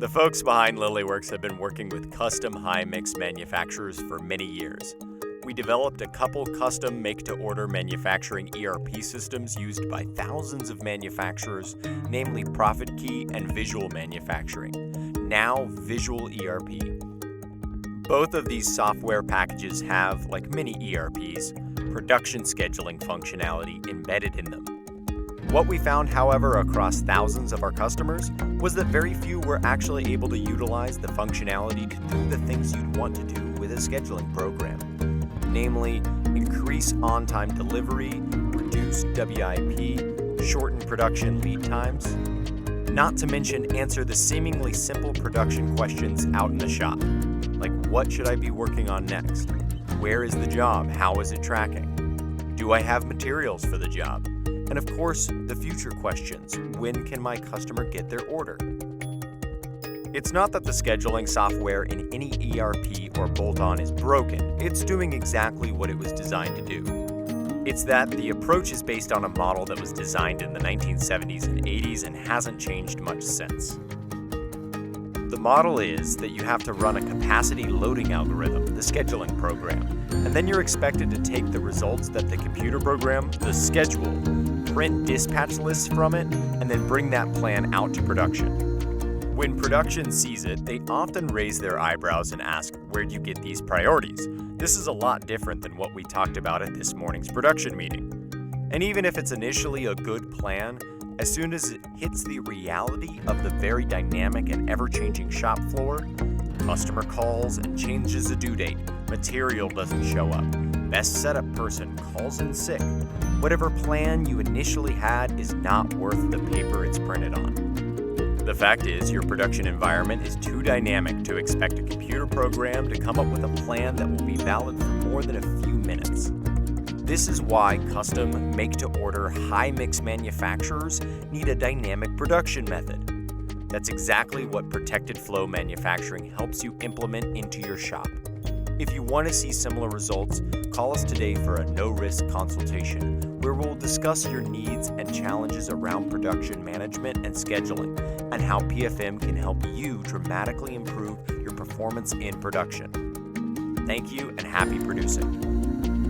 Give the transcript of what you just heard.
The folks behind LillyWorks have been working with custom high-mix manufacturers for many years. We developed a couple custom make-to-order manufacturing ERP systems used by thousands of manufacturers, namely Profit Key and Visual Manufacturing, now Visual ERP. Both of these software packages have, like many ERPs, production scheduling functionality embedded in them. What we found, however, across thousands of our customers was that very few were actually able to utilize the functionality to do the things you'd want to do with a scheduling program, namely increase on-time delivery, reduce WIP, shorten production lead times, not to mention answer the seemingly simple production questions out in the shop, like what should I be working on next? Where is the job? How is it tracking? Do I have materials for the job? And of course, the future questions, when can my customer get their order? It's not that the scheduling software in any ERP or bolt-on is broken, it's doing exactly what it was designed to do. It's that the approach is based on a model that was designed in the 1970s and 80s and hasn't changed much since. The model is that you have to run a capacity loading algorithm, the scheduling program, and then you're expected to take the results that the computer program, the schedule, print dispatch lists from it, and then bring that plan out to production. When production sees it, they often raise their eyebrows and ask, where'd you get these priorities? This is a lot different than what we talked about at this morning's production meeting. And even if it's initially a good plan, as soon as it hits the reality of the very dynamic and ever-changing shop floor, customer calls and changes a due date, material doesn't show up, best setup person calls in sick, whatever plan you initially had is not worth the paper it's printed on. The fact is, your production environment is too dynamic to expect a computer program to come up with a plan that will be valid for more than a few minutes. This is why custom, make-to-order, high-mix manufacturers need a dynamic production method. That's exactly what Protected Flow Manufacturing helps you implement into your shop. If you want to see similar results, call us today for a no-risk consultation where we'll discuss your needs and challenges around production management and scheduling and how PFM can help you dramatically improve your performance in production. Thank you and happy producing.